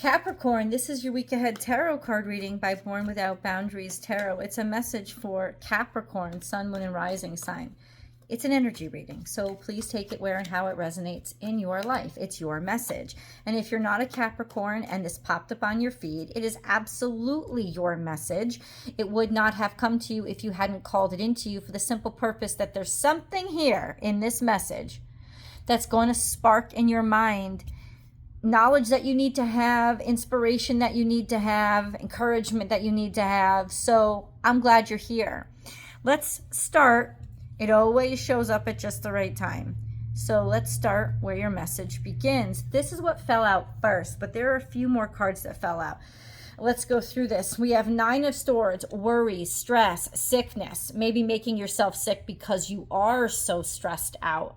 Capricorn, this is your week ahead tarot card reading by Born Without Boundaries Tarot. It's a message for Capricorn, Sun, Moon, and Rising sign. It's an energy reading, so please take it where and how it resonates in your life. It's your message. And if you're not a Capricorn and this popped up on your feed, it is absolutely your message. It would not have come to you if you hadn't called it into you, for the simple purpose that there's something here in this message that's going to spark in your mind knowledge that you need to have, inspiration that you need to have, encouragement that you need to have. So I'm glad you're here. Let's start. It always shows up at just the right time. So let's start where your message begins. This is what fell out first, but there are a few more cards that fell out. Let's go through this. We have Nine of Swords, worry, stress, sickness, maybe making yourself sick because you are so stressed out.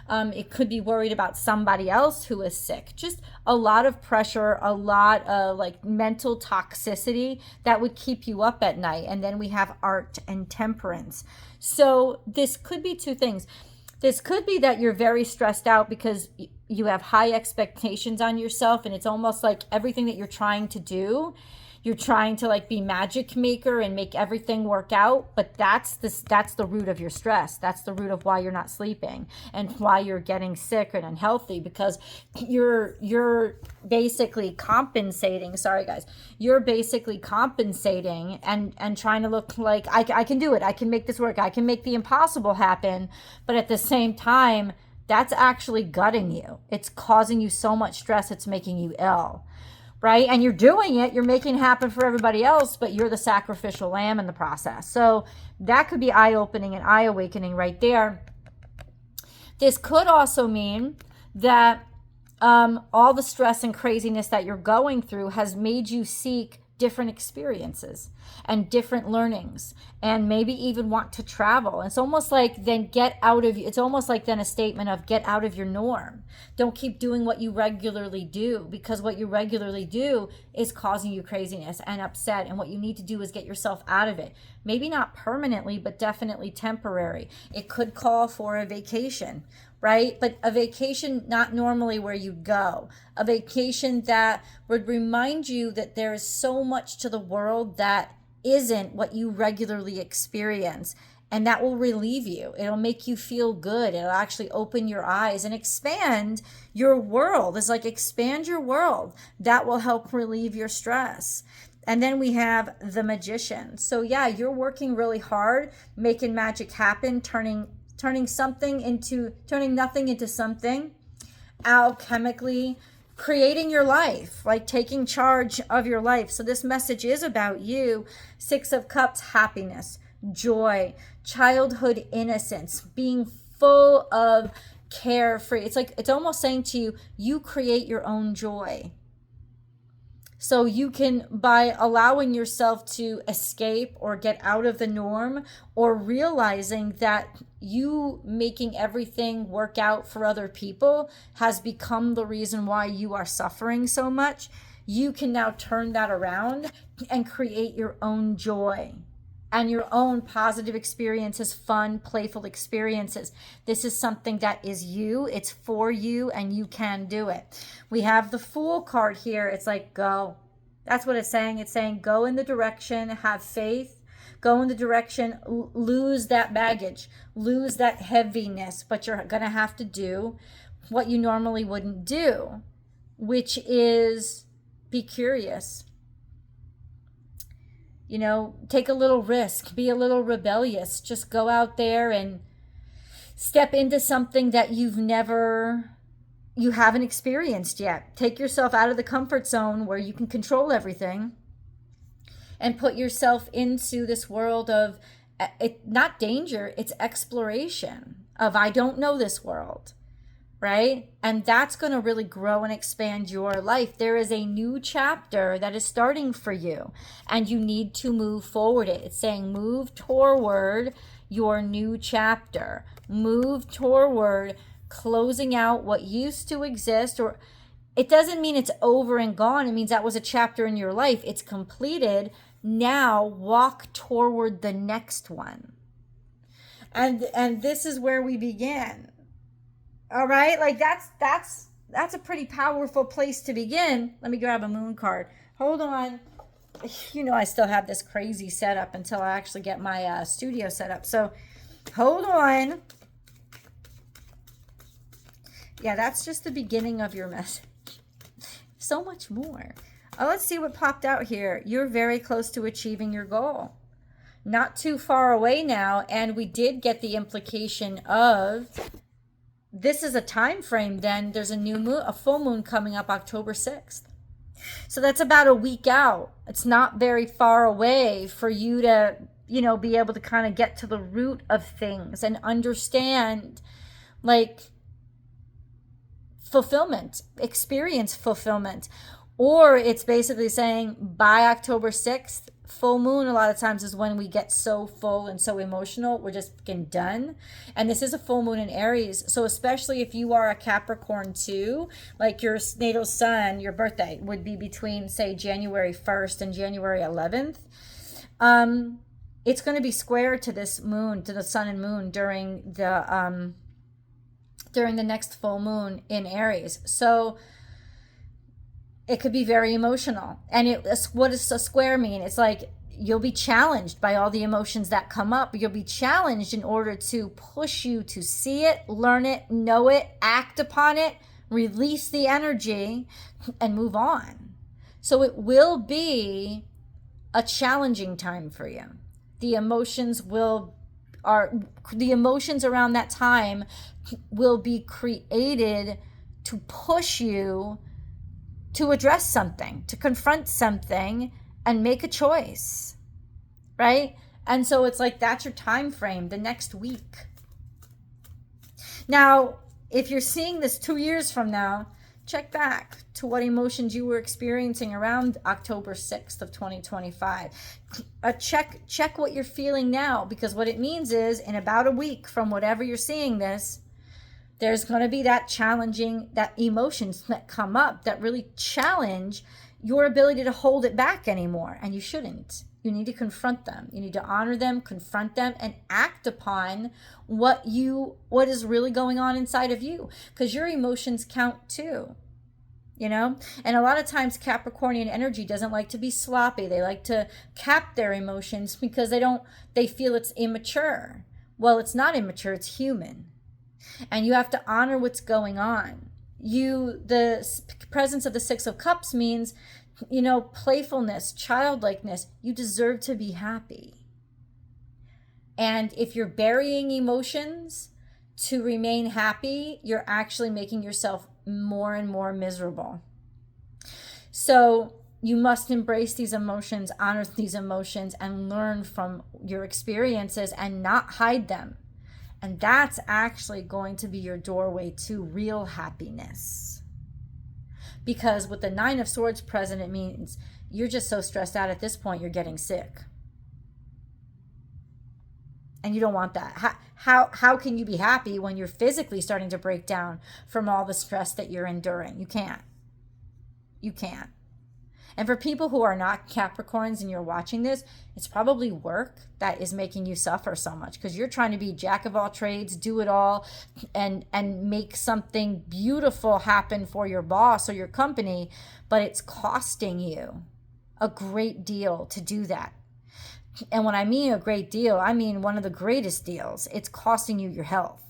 It could be worried about somebody else who is sick. Just a lot of pressure, a lot of like mental toxicity that would keep you up at night. And then we have art and temperance. So this could be two things. This could be that you're very stressed out because you have high expectations on yourself, and it's almost like everything that you're trying to do, you're trying to like be magic maker and make everything work out, but that's the root of your stress. That's the root of why you're not sleeping and why you're getting sick and unhealthy, because you're basically compensating. Sorry guys. You're basically compensating and trying to look like I can do it. I can make this work. I can make the impossible happen. But at the same time, that's actually gutting you. It's causing you so much stress. It's making you ill. Right? And you're doing it, you're making it happen for everybody else, but you're the sacrificial lamb in the process. So that could be eye-opening and eye-awakening right there. This could also mean that all the stress and craziness that you're going through has made you seek different experiences and different learnings, and maybe even want to travel. It's almost like then it's almost like then a statement of get out of your norm. Don't keep doing what you regularly do, because what you regularly do is causing you craziness and upset, and what you need to do is get yourself out of it. Maybe not permanently, but definitely temporary. It could call for a vacation, right? But a vacation not normally where you go. A vacation that would remind you that there is so much to the world that isn't what you regularly experience. And that will relieve you. It'll make you feel good. It'll actually open your eyes and expand your world. It's like expand your world. That will help relieve your stress. And then we have the Magician. So yeah, you're working really hard, making magic happen, turning nothing into something, alchemically creating your life, like taking charge of your life. So this message is about you. Six of Cups, happiness, joy, childhood innocence, being full of carefree. It's almost saying to you, you create your own joy. So you can, by allowing yourself to escape or get out of the norm, or realizing that you making everything work out for other people has become the reason why you are suffering so much, you can now turn that around and create your own joy and your own positive experiences, fun, playful experiences. This is something that is you, it's for you, and you can do it. We have the Fool card here. It's like, go. That's what it's saying. It's saying go in the direction, have faith, go in the direction, lose that baggage, lose that heaviness, but you're going to have to do what you normally wouldn't do, which is be curious. You know, take a little risk, be a little rebellious, just go out there and step into something that you haven't experienced yet. Take yourself out of the comfort zone where you can control everything and put yourself into this world of, not danger, it's exploration of, I don't know this world. Right? And that's going to really grow and expand your life. There is a new chapter that is starting for you, and you need to move forward. It's saying move toward your new chapter. Move toward closing out what used to exist. Or it doesn't mean it's over and gone. It means that was a chapter in your life. It's completed. Now walk toward the next one. And this is where we began. All right, like that's that's a pretty powerful place to begin. Let me grab a moon card. Hold on. You know, I still have this crazy setup until I actually get my studio set up. So hold on. Yeah, that's just the beginning of your message. So much more. Oh, let's see what popped out here. You're very close to achieving your goal. Not too far away now. And we did get the implication of this is a time frame. Then there's a new moon, a full moon coming up October 6th. So that's about a week out. It's not very far away for you to, you know, be able to kind of get to the root of things and understand, like, fulfillment, experience fulfillment. Or it's basically saying by October 6th, full moon a lot of times is when we get so full and so emotional, we're just getting done. And this is a full moon in Aries. So especially if you are a Capricorn too, like your natal sun, your birthday would be between, say, January 1st and January 11th. It's going to be square to this moon, to the sun and moon during the next full moon in Aries. So it could be very emotional. And what does a square mean? It's like you'll be challenged by all the emotions that come up. You'll be challenged in order to push you to see it, learn it, know it, act upon it, release the energy, and move on. So it will be a challenging time for you. The emotions around that time will be created to push you to address something, to confront something and make a choice, right? And so it's like that's your time frame, the next week. Now, if you're seeing this 2 years from now, check back to what emotions you were experiencing around October 6th of 2025. Check what you're feeling now, because what it means is in about a week from whatever you're seeing this, there's going to be that emotions that come up that really challenge your ability to hold it back anymore. And you shouldn't. You need to confront them. You need to honor them, confront them, and act upon what is really going on inside of you. Because your emotions count too. You know? And a lot of times Capricornian energy doesn't like to be sloppy. They like to cap their emotions because they feel it's immature. Well, it's not immature, it's human. And you have to honor what's going on. The presence of the Six of Cups means, you know, playfulness, childlikeness. You deserve to be happy. And if you're burying emotions to remain happy, you're actually making yourself more and more miserable. So you must embrace these emotions, honor these emotions, and learn from your experiences and not hide them. And that's actually going to be your doorway to real happiness. Because with the Nine of Swords present, it means you're just so stressed out at this point, you're getting sick. And you don't want that. How can you be happy when you're physically starting to break down from all the stress that you're enduring? You can't. You can't. And for people who are not Capricorns and you're watching this, it's probably work that is making you suffer so much, because you're trying to be jack of all trades, do it all, and make something beautiful happen for your boss or your company, but it's costing you a great deal to do that. And when I mean a great deal, I mean one of the greatest deals. It's costing you your health.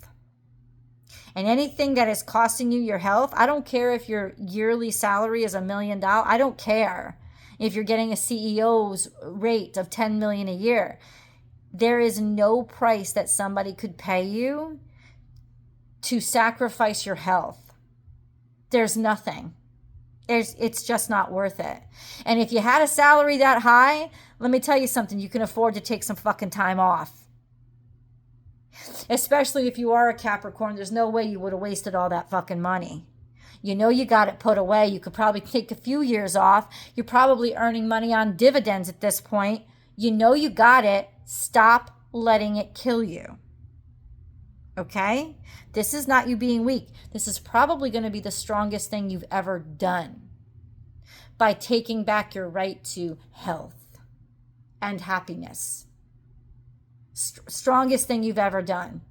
And anything that is costing you your health, I don't care if your yearly salary is $1 million. I don't care if you're getting a CEO's rate of $10 million a year. There is no price that somebody could pay you to sacrifice your health. There's nothing. It's just not worth it. And if you had a salary that high, let me tell you something, you can afford to take some fucking time off. Especially if you are a Capricorn, there's no way you would have wasted all that fucking money. You know you got it put away. You could probably take a few years off. You're probably earning money on dividends at this point. You know you got it. Stop letting it kill you. Okay? This is not you being weak. This is probably going to be the strongest thing you've ever done by taking back your right to health and happiness. Strongest thing you've ever done.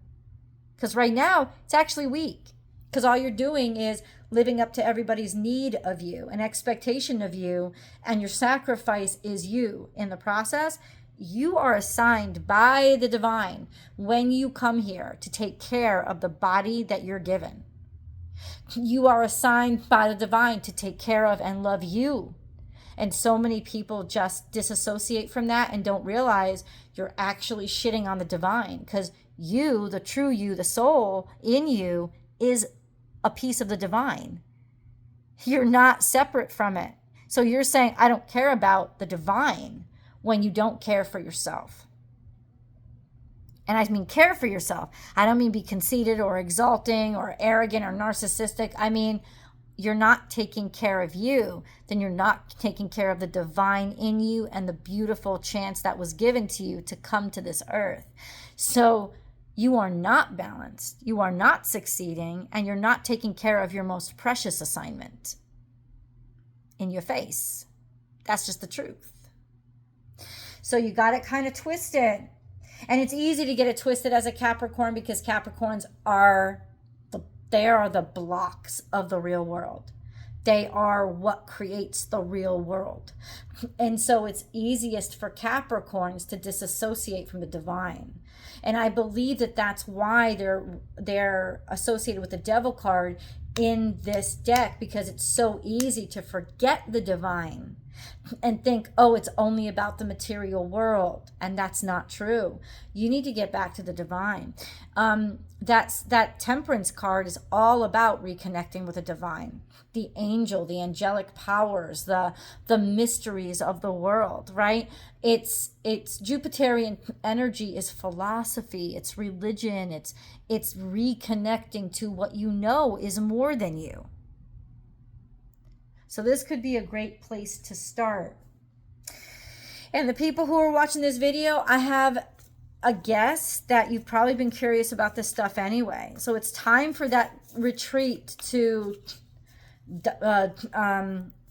Because right now, it's actually weak. Because all you're doing is living up to everybody's need of you, an expectation of you, and your sacrifice is you in the process. You are assigned by the divine when you come here to take care of the body that you're given. You are assigned by the divine to take care of and love you. And so many people just disassociate from that and don't realize you're actually shitting on the divine, because you, the true you, the soul in you, is a piece of the divine. You're not separate from it. So you're saying, I don't care about the divine, when you don't care for yourself. And I mean care for yourself. I don't mean be conceited or exalting or arrogant or narcissistic. I mean, you're not taking care of you, then you're not taking care of the divine in you and the beautiful chance that was given to you to come to this earth. So you are not balanced, you are not succeeding, and you're not taking care of your most precious assignment in your face. That's just the truth. So you got it kind of twisted. And it's easy to get it twisted as a Capricorn, because Capricorns are the blocks of the real world. They are what creates the real world. And so it's easiest for Capricorns to disassociate from the divine. And I believe that that's why they're associated with the Devil card in this deck, because it's so easy to forget the divine and think, oh, it's only about the material world. And that's not true. You need to get back to the divine. That Temperance card is all about reconnecting with the divine, the angel, the angelic powers, the mysteries of the world, right? It's Jupiterian energy is philosophy, it's religion, it's reconnecting to what you know is more than you. So this could be a great place to start. And the people who are watching this video, I have a guess that you've probably been curious about this stuff anyway. So it's time for that retreat to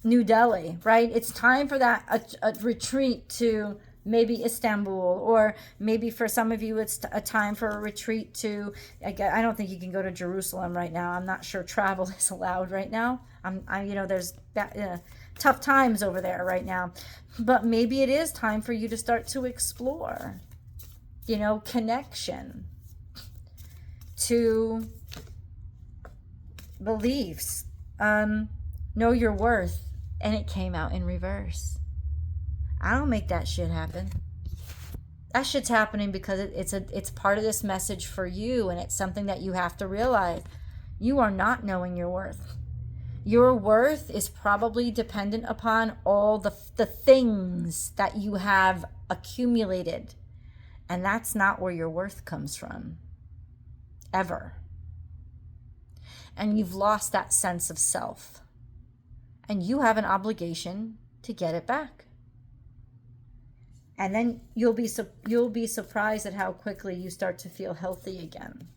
New Delhi, right? It's time for that a retreat to maybe Istanbul, or maybe for some of you it's a time for a retreat to, I don't think you can go to Jerusalem right now. I'm not sure travel is allowed right now. There's tough times over there right now. But maybe it is time for you to start to explore, connection to beliefs, know your worth. And it came out in reverse. I don't make that shit happen. That shit's happening because it's part of this message for you, and it's something that you have to realize. You are not knowing your worth. Your worth is probably dependent upon all the things that you have accumulated. And that's not where your worth comes from. Ever. And you've lost that sense of self. And you have an obligation to get it back. And then you'll be surprised at how quickly you start to feel healthy again.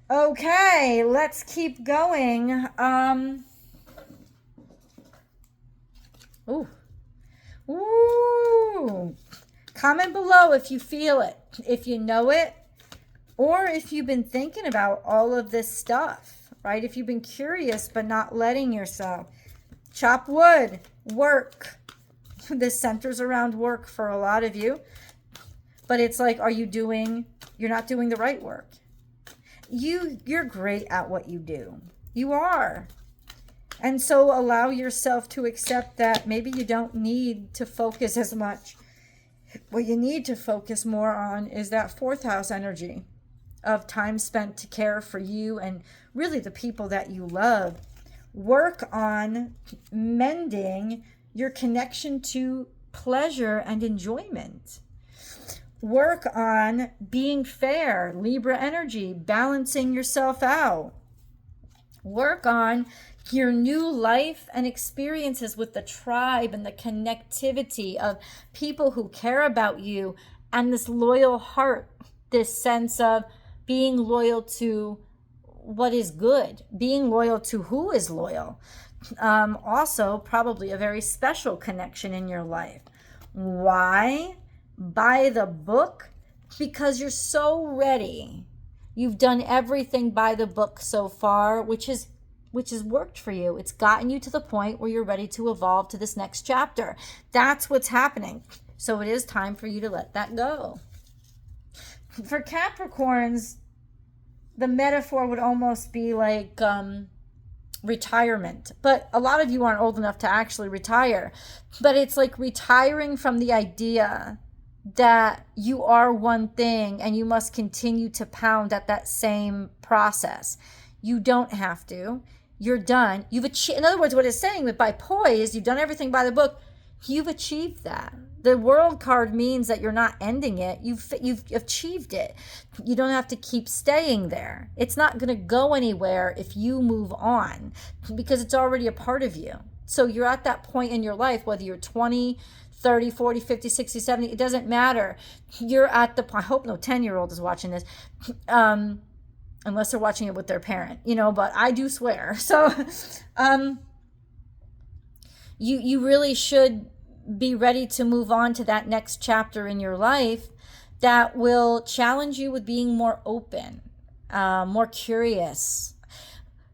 Okay, let's keep going. Ooh. Comment below if you feel it, if you know it, or if you've been thinking about all of this stuff, right? If you've been curious but not letting yourself. Chop wood, work. This centers around work for a lot of you. But it's like, you're not doing the right work. You're great at what you do. You are. And so allow yourself to accept that maybe you don't need to focus as much. What you need to focus more on is that fourth house energy of time spent to care for you and really the people that you love. Work on mending your connection to pleasure and enjoyment. Work on being fair, Libra energy, balancing yourself out. Work on your new life and experiences with the tribe and the connectivity of people who care about you, and this loyal heart, this sense of being loyal to what is good, being loyal to who is loyal. Also, probably a very special connection in your life. Why? By the book? Because you're so ready. You've done everything by the book so far, which has worked for you. It's gotten you to the point where you're ready to evolve to this next chapter. That's what's happening. So it is time for you to let that go. For Capricorns, the metaphor would almost be like retirement. But a lot of you aren't old enough to actually retire. But it's like retiring from the idea that you are one thing and you must continue to pound at that same process. You don't have to. You're done. You've achieved, in other words, what it's saying that by poise, you've done everything by the book. You've achieved that. The world card means that you're not ending it. You've achieved it. You don't have to keep staying there. It's not going to go anywhere if you move on because it's already a part of you. So you're at that point in your life, whether you're 20, 30, 40, 50, 60, 70, it doesn't matter. You're at the point, I hope no 10-year-old is watching this, unless they're watching it with their parent, but I do swear. So you really should be ready to move on to that next chapter in your life that will challenge you with being more open, more curious,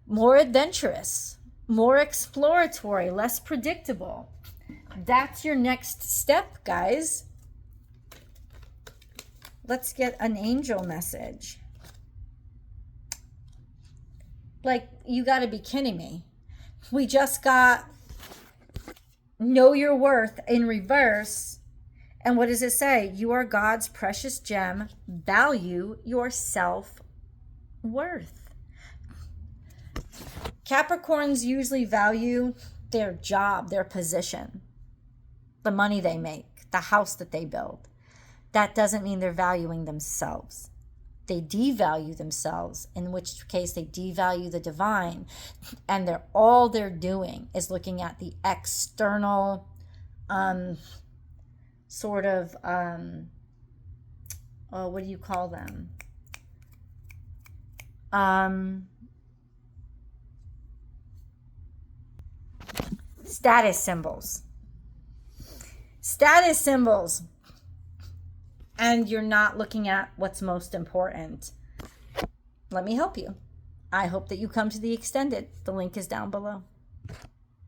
more adventurous, more exploratory, less predictable. That's your next step, guys. Let's get an angel message. Like, you got to be kidding me. We just got know your worth in reverse. And what does it say? You are God's precious gem. Value your self-worth. Capricorns usually value their job, their position, the money they make, the house that they build. That doesn't mean they're valuing themselves. They devalue themselves, in which case they devalue the divine, and all they're doing is looking at the external sort of what do you call them? Status symbols. Status symbols. And you're not looking at what's most important. Let me help you. I hope that you come to the extended. The link is down below.